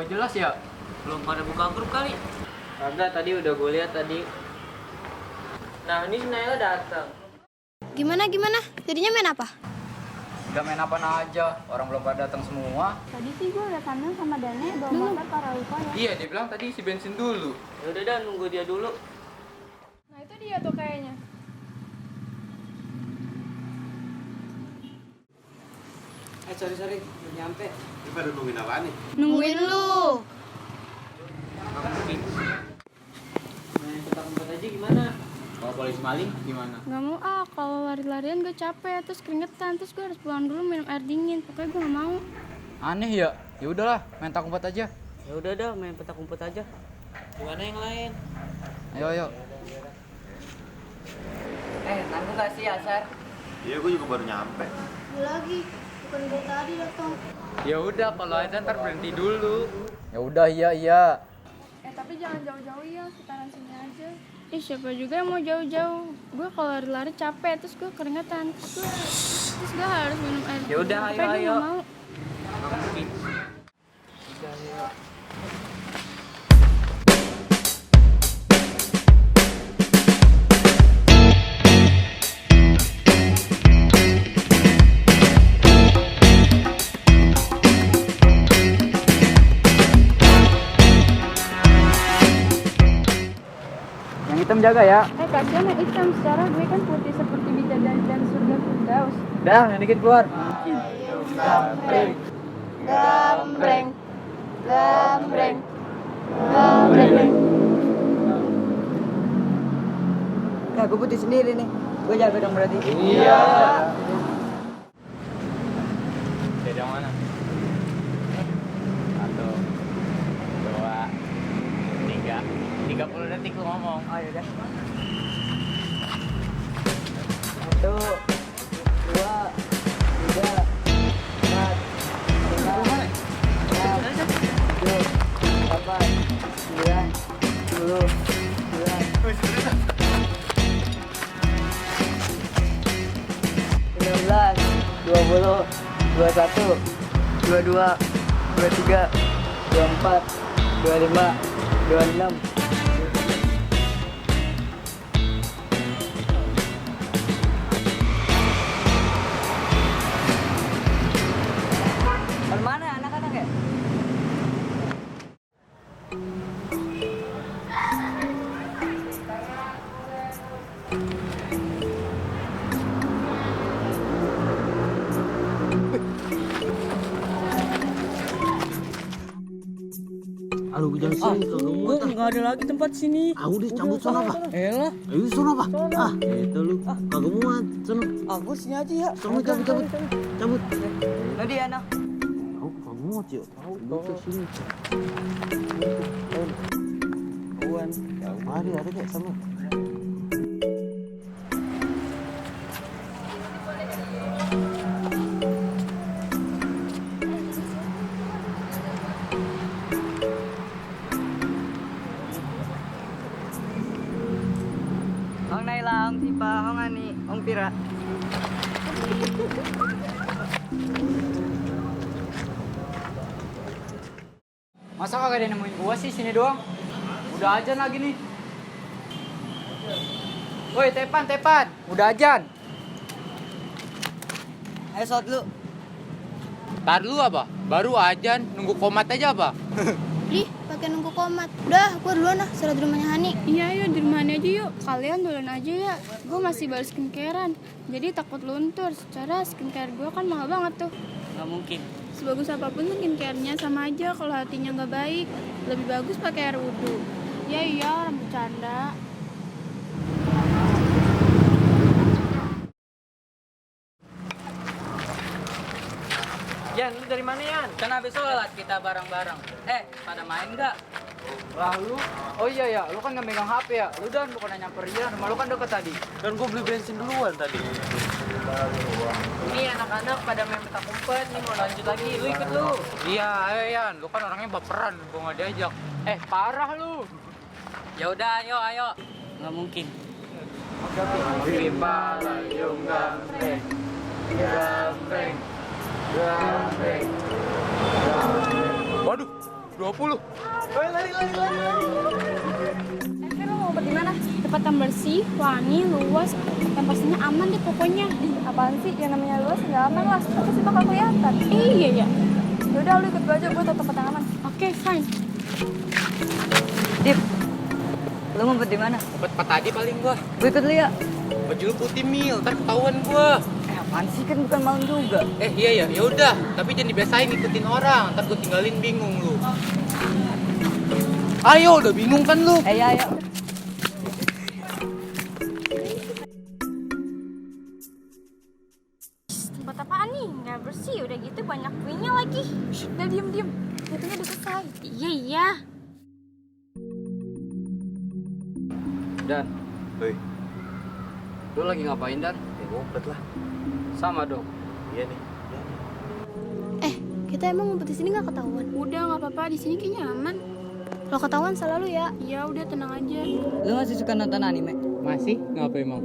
tahu jelas ya? Belum pada buka grup kali. Kagak, tadi udah gue lihat tadi. Nah, ini si Naila datang. Gimana? Jadinya main apa? Udah main apa aja, orang belum pada datang semua. Tadi sih gue udah kangen sama Dane bawa motor Paralupa ya. Iya, dia bilang tadi isi bensin dulu. Ya udah dah, nunggu dia dulu. Nah itu dia tuh kayaknya. Sorry, udah nyampe. Ini pada nungguin apaan nih? Nungguin lu. Main petak umpet aja gimana? Kalau polisi maling gimana? Gak mau kalau lari-larian gue capek terus keringetan terus gue harus pulang dulu minum air dingin. Pokoknya gue gak mau. Aneh ya? Ya udahlah, main petak umpet aja. Ya udah dah, main petak umpet aja. Gimana yang lain? Ayo. Nanggung gak sih Asar? Iya, gue juga baru nyampe. Lu lagi. Bukan gue tadi datang. Ya udah, kalau ada ntar berhenti dulu. Ya udah, iya. Tapi jangan jauh-jauh ya, sekitaran sini aja. Siapa juga yang mau jauh-jauh. Gue kalau lari-lari capek terus gue keringetan. Terus gue harus minum air. Ya udah, Tapi gue ayo. gak mau. Nggak mungkin. Udah, ayo. Yang hitam jaga ya. Kasihan yang hitam, secara gue kan putih seperti bidadari dan surga Firdaus. Dah, yang dikit keluar. Gambreng. Nah, gue putih sendiri nih. Gue jaga dong berarti. Iya. Dari yang mana? 1, 2, 3. 30 detik lu ngomong. Oh yaudah. 1, 2, 3, 4, 5, 6, 7, 8, 9, 10, 11, 20, 21, 22, 23, 24, 25, 26. Mana anak-anak ya? Aduh, jangan sini, kagak muat. Gue nggak ada lagi tempat sini. Udah cabut sono apa? Elah, Ayo sono apa? Itu lu. Kagak muat. Sono. aku sini aja ya. Sono cabut. Cabut. Tadi anak. Tahu kagak muat ya. Tahu ke sini. Kawan. Mari ada kayak sama. Ong Naila, Ong Tipa, Ong Ani, Ong Pira. Masa kagak ada yang nemuin gua sih sini doang? Udah ajan lagi nih. Woi, Tepan, udah ajan. Ayo shot lu. Tar lu apa? Baru ajan, nunggu komat aja apa? Ih, pakai nunggu komat. Udah, gue duluan lah, sudah di rumahnya Hani. Iya yuk, di rumahnya aja yuk. Kalian duluan aja ya. Gue masih baru skincarean, jadi takut luntur. Secara skincare gue kan mahal banget tuh. Nggak mungkin. Sebagus apapun skincare-nya sama aja kalau hatinya nggak baik. Lebih bagus pakai air wudhu. Ya iya, orang bercanda. Yan, lu dari mana Yan? Kan habis sholat kita bareng-bareng. Pada main nggak? Lah lu? Oh iya ya, lu kan nggak megang HP ya? Lu dan bukan nyamperin dia, rumah lu kan deket tadi. Dan gue beli bensin duluan tadi. Ini anak-anak pada main petak umpet, nih mau lanjut lagi, lu ikut lu. Iya, ayo Yan, lu kan orangnya baperan, gua nggak diajak. Parah lu. Ya udah, ayo. Nggak mungkin. Waduh, 20. Fir, lo mau ngumpet di mana? Tempat yang bersih, wangi, luas, yang pastinya aman deh pokoknya. Apaan sih? Yang namanya luas nggak aman lah. Tapi sih bakal kelihatan. Iya ya. Yaudah lu ikut gue aja, gue tau tempat yang aman. Oke, fine. Dip, lu ngumpet di mana? Dapat 4 aja paling gua. Gue ikut lu ya. Baju lu putih Mil, ntar ketahuan gua. Apaan sih, kan bukan malam juga. Iya ya, ya udah. Tapi jangan dibiasain ngikutin orang, ntar gua tinggalin bingung lu. Ayo, udah bingung kan lu? Ya. Tempat apaan nih? Nggak bersih, udah gitu banyak puingnya lagi. Udah diem. Itunya udah selesai. Iya. Dan, Hei, lu lagi ngapain Dan? ya ngumpet lah. Sama dong. Iya nih. Kita emang ngumpet di sini nggak ketahuan. Udah nggak apa-apa, di sini kayaknya aman. Lo ketahuan selalu ya. Ya udah tenang aja. Lu masih suka nonton anime? Masih? Ngapa emang?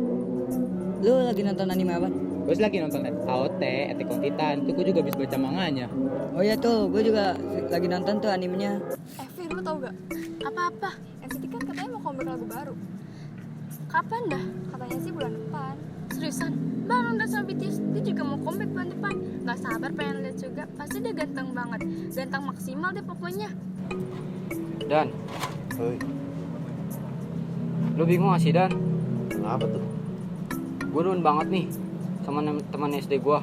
Lu lagi nonton anime apa? Gue lagi nonton AOT, Attack on Titan. Itu gue juga habis baca manganya. Oh iya tuh, gue juga lagi nonton tuh animenya. Fir, lu tau gak? Apa-apa? NCT kan katanya mau comeback lagu baru. Kapan dah? Katanya sih bulan depan. Seriusan? Bareng dan sama BTS, dia juga mau comeback bulan depan. Gak sabar pengen lihat juga. Pasti dia ganteng banget. Ganteng maksimal deh pokoknya. Dan, Hei, lu bingung gak sih Dan? kenapa tuh? Gue demen banget nih sama teman SD gue.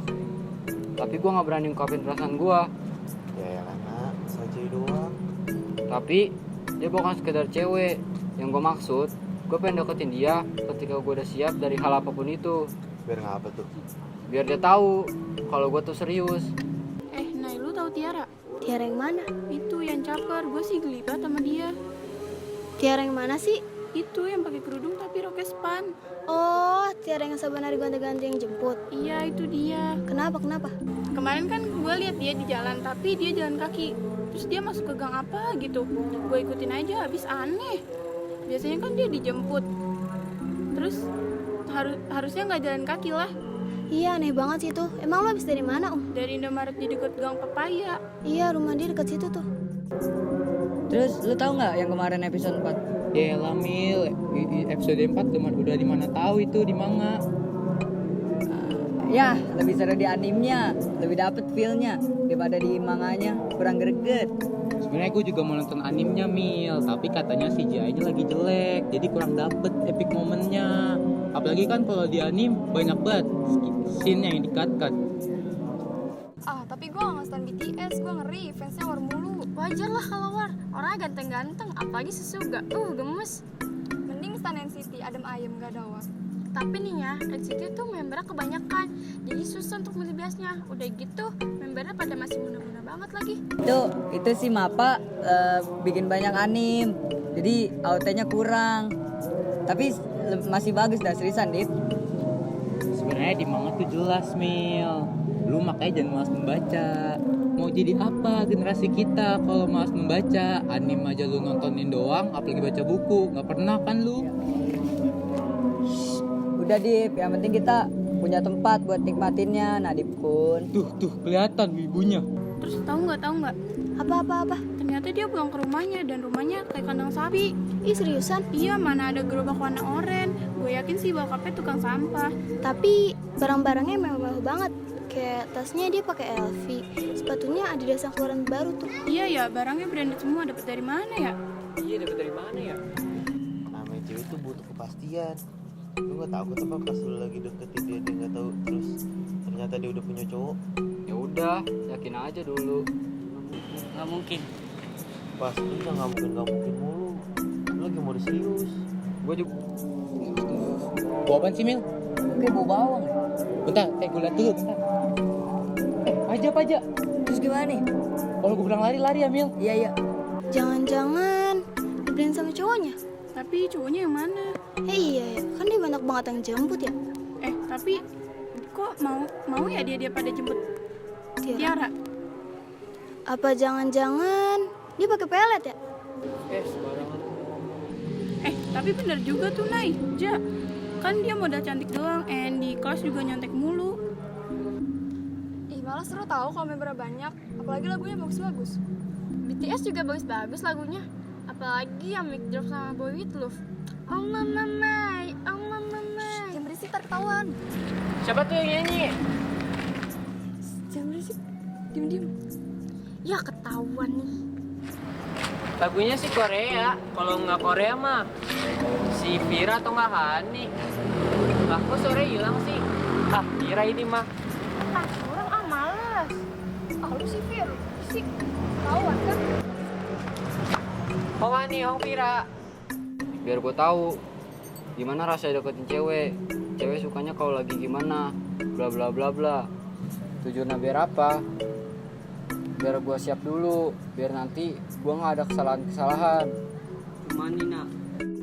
Tapi gue gak berani ungkapin perasaan gue. Ya nak, saja doang. Tapi dia bukan sekedar cewek. Yang gue maksud, gue pengen deketin dia ketika gue udah siap dari hal apapun itu. Biar ngapa tuh? Biar dia tahu kalau gue tuh serius. Nay, lu tahu Tiara? Tiara yang mana? Itu yang caper, gue sih geli banget sama dia. Tiara yang mana sih? Itu yang pakai kerudung tapi roknya span. Oh, Tiara yang sebenarnya ganti-ganti yang jemput. Iya, itu dia. Kenapa? Kemarin kan gue lihat dia di jalan, tapi dia jalan kaki. Terus dia masuk ke gang apa gitu. Gue ikutin aja, habis aneh. Biasanya kan dia dijemput. Terus harusnya nggak jalan kaki lah. Iya, aneh banget sih itu. Emang lo habis dari mana, Om? Dari Indomaret di dekat gang Pepaya. Iya, rumah dia dekat situ tuh. Terus lu tahu nggak yang kemarin episode 4? Ya lah Mil, episode 4 udah di mana tahu itu di manga. Ya, lebih seru di animenya, lebih dapet feel-nya daripada di manganya, kurang greget. Sebenarnya gue juga mau nonton animenya Mil, tapi katanya CGI-nya lagi jelek, jadi kurang dapet epic momennya. Apalagi kan kalau di anim banyak banget scene yang di-cut. Tapi gue gak nge-stan BTS, gue ngeri, fansnya war mulu. Wajar lah kalau war, orangnya ganteng-ganteng, apalagi sesuga. Gemes. Mending stan NCT, adem ayem, gak ada war. Tapi nih ya, NCT tuh membernya kebanyakan, jadi susah untuk milih biasnya. Udah gitu, membernya pada masih muda-muda banget lagi. Itu si Mapa bikin banyak anim, jadi AOT-nya kurang. Tapi masih bagus dah, seriusan Dip. Sebenarnya di manga tuh jelas Mil, lu makanya jangan malas membaca. Mau jadi apa generasi kita kalau malas membaca? Anim aja lu nontonin doang, apalagi baca buku, nggak pernah kan lu? Udah Dip, yang penting kita punya tempat buat nikmatinnya. Nah Dip Kun, Tuh kelihatan wibunya. Terus tahu nggak? Apa? Ternyata dia pulang ke rumahnya dan rumahnya kayak kandang sapi. Ih, seriusan? Iya, mana ada gerobak warna oranye. Gue yakin sih bokapnya tukang sampah. Tapi barang-barangnya mewah banget. Kayak tasnya dia pakai LV, sepatunya Adidas yang keluaran baru tuh. Iya ya, barangnya branded semua. Dapat dari mana ya? Iya, dapet dari mana ya? Namanya cewek tuh butuh kepastian. Lu gak takut apa pas lu lagi deketin dia gak tahu terus ternyata dia udah punya cowok? Ya udah, yakin aja dulu. nggak mungkin. Pas lu gak mungkin mulu. Lu lagi mau serius. Gue juga. Bawa apaan sih Mil? Kayak bau bawang ya? Bentar, gue liat dulu bentar. Aja. Terus gimana nih? Kalau gue bilang lari ya Mil. Iya. Jangan-jangan dibeliin sama cowoknya? Tapi cowoknya yang mana? Iya ya, kan dia banyak banget yang jemput ya. Tapi kok mau ya dia pada jemput Tiara? Apa jangan-jangan dia pakai pelet ya? Sembarangan. Tapi bener juga tuh Nay. Kan dia modal cantik doang, di kelas juga nyontek mulu. Ih, malah seru tau kalau membernya banyak. Apalagi lagunya bagus-bagus. BTS juga bagus-bagus lagunya. Apalagi yang Mic Drop sama Boy With Love. Oh mama my, oh mama my. Jangan berisik, ntar ketahuan. Siapa tuh yang nyanyi? Jangan berisik, diem-diem. Ya ketahuan nih. Lagunya sih Korea. Kalau nggak Korea mah si Vira atau nggak Hani. Lah kok sore hilang sih? Ah, Vira ini mah. Ah, orang malas. Ah, lu sih Fir, berisik. Ketahuan kan? Oh Hani, oh Vira. Biar gue tahu gimana rasanya deketin cewek. Cewek sukanya kalau lagi gimana? Bla bla bla bla. Tujuannya biar apa? Biar gue siap dulu, biar nanti gue nggak ada kesalahan-kesalahan. Cuman nih nak,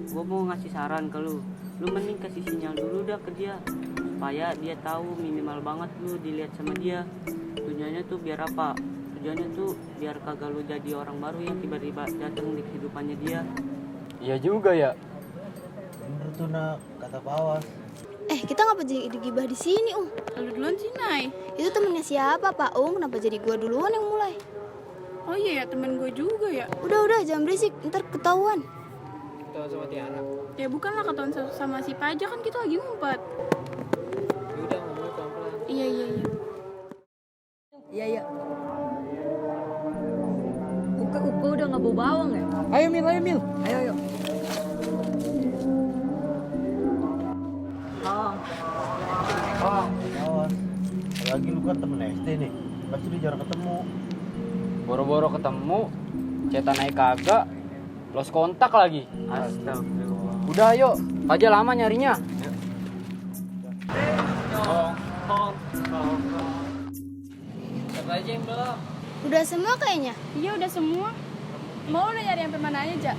gue mau ngasih saran ke lu mending kasih sinyal dulu dah ke dia supaya dia tahu minimal banget lu dilihat sama dia. Tujuannya tuh biar apa? Tujuannya tuh biar kagak lu jadi orang baru yang tiba-tiba datang di kehidupannya dia. Iya juga ya. Bener tuh nak, kata Pak Awas. Kita ngapa jadi gibah di sini, Ung? Lalu duluan sih, Nay. Itu temennya siapa, Pak Ung? Kenapa jadi gua duluan yang mulai? Oh iya ya, temen gue juga ya. Udah, jangan berisik, ntar ketahuan. Kita sama Tiana. Ya bukanlah ketahuan sama si Paja, kan kita lagi ngumpet. Udah ngomongnya pelan-pelan. Iya. Iya. Uka udah nggak bau bawang ya? Ayo Mil. Ayo. Awas, lagi lu kan temen SD nih, pasti dia jarang ketemu. Boro-boro ketemu, cetan naik kagak, lost kontak lagi. Astagfirullah. Udah ayo, aja lama nyarinya. Siapa aja yang belum? Udah semua kayaknya. Iya udah semua. Mau udah nyari sampai mana aja, Ja?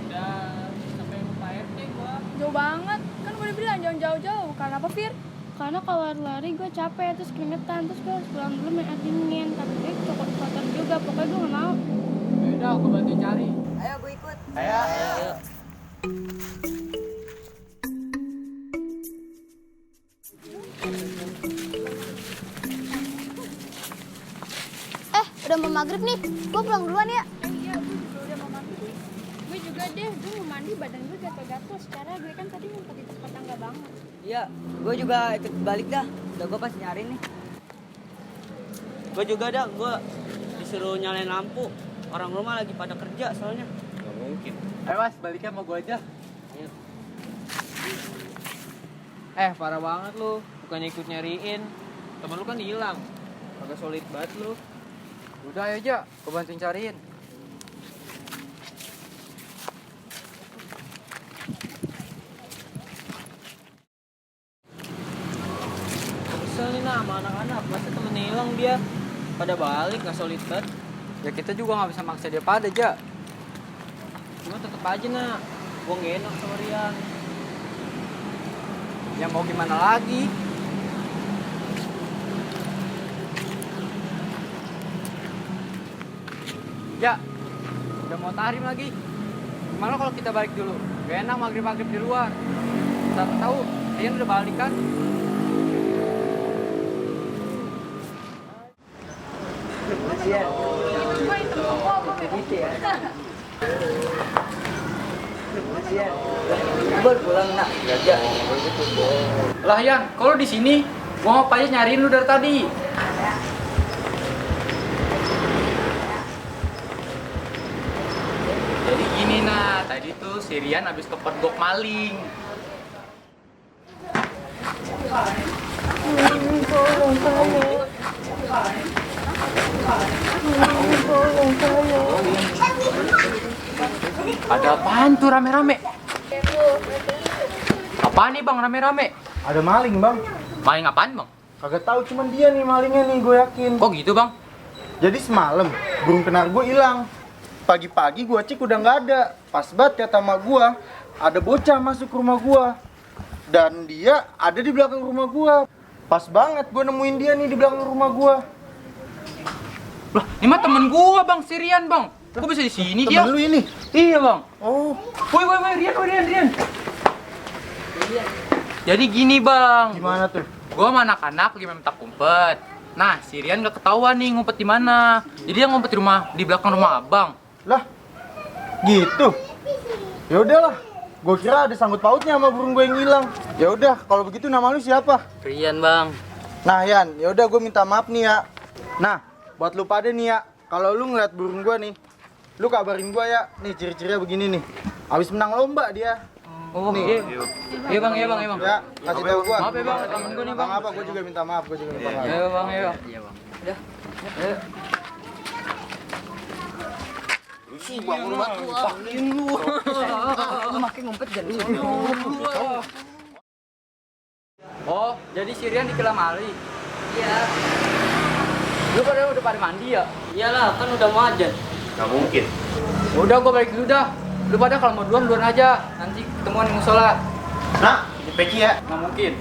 Udah sampai rumah RT gua. Jauh banget. Kan gue udah bilang jangan jauh-jauh. Karena apa, Fir? Karena kalau lari gue capek, terus keringetan, terus gue harus pulang dulu main air dingin. Tapi gue cukup kotor juga, pokoknya gue gak mau. Udah aku bantu cari. Ayo gue ikut. Ayo. Udah mau maghrib nih. Gua pulang duluan ya. Iya, gue juga udah mau mandi. Gue juga deh, gue mau mandi badan gue gatel-gatel. Secara gue kan tadi ngumpet di tempat tangga banget. Iya, gue juga ikut balik dah. Udah gue pasti nyari nih. Gue juga dah, gue disuruh nyalain lampu. Orang rumah lagi pada kerja soalnya. Gak mungkin. Ayo Mas, baliknya sama gua aja. Parah banget lu, bukannya ikut nyariin. Temen lu kan hilang. Agak solid banget lu. Udah ayo aja, gua bantuin cariin. Kesel nih nah sama anak-anak, masa temennya hilang dia. Pada balik, gak solid banget. Ya kita juga nggak bisa maksa dia pada aja. Cuma tetep aja nah, gue gak enak sama Rian. Ya mau gimana lagi? Ya, udah mau tahrim lagi. Gimana kalau kita balik dulu? Gak enak maghrib-maghrib di luar. Siapa tahu, Rian udah balik kan? Baru pulang nak. Lah Yan, kalau di sini, gua mau aja nyariin lu dari tadi. Jadi gini nah, tadi tuh si Rian abis kepergok maling. Ada apaan tuh rame-rame? Apaan nih bang rame-rame? Ada maling bang. Maling apaan bang? Kagak tahu, cuman dia nih malingnya nih, gue yakin. Kok gitu bang? Jadi semalam burung kenar gue hilang. Pagi-pagi gue cek udah nggak ada. Pas banget kata mak gue, ada bocah masuk rumah gue. Dan dia ada di belakang rumah gue. Pas banget gue nemuin dia nih di belakang rumah gue. Lah, ini mah temen gua bang, si Rian bang. Kok bisa di sini dia? Temen lu ini? Iya bang. Oh, Woi, Rian. Jadi gini bang, gimana tuh? gua sama anak-anak lagi main petak umpet. Nah, si Rian gak ketahuan nih ngumpet di mana. Jadi dia ngumpet di belakang rumah abang. Lah, gitu. Ya udahlah, gue kira ada sangkut pautnya sama burung gue yang hilang. Ya udah, kalau begitu nama lu siapa? Rian bang. Nah Yan, ya udah gue minta maaf nih ya. Nah, buat lu pada nih ya, kalau lu ngeliat burung gue nih, lu kabarin gue ya. Nih ciri-cirinya begini nih. Abis menang lomba dia. Oh, nih. Iya bang. Ya, kasih tahu gue. Maaf ya bang, temen gue nih bang. Bang apa? Gue juga minta maaf. Iya bang. Iya bang. Ayo. Lu makin ngumpet jadi Oh, jadi si Rian dikira mali. Iya. Lu udah pada mandi ya? Iyalah, kan udah mau ajan. Gak mungkin. Udah, gua balik dulu dah. Lu pada kalau mau duluan aja. Nanti ketemuan di musola. Nah, di peci ya. Nggak mungkin.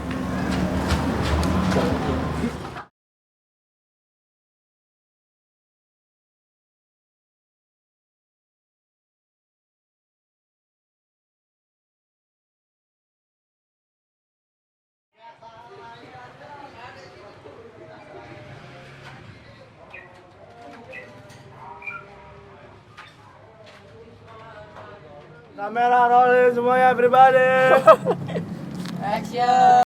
Kamera rolling semuanya, everybody. Action.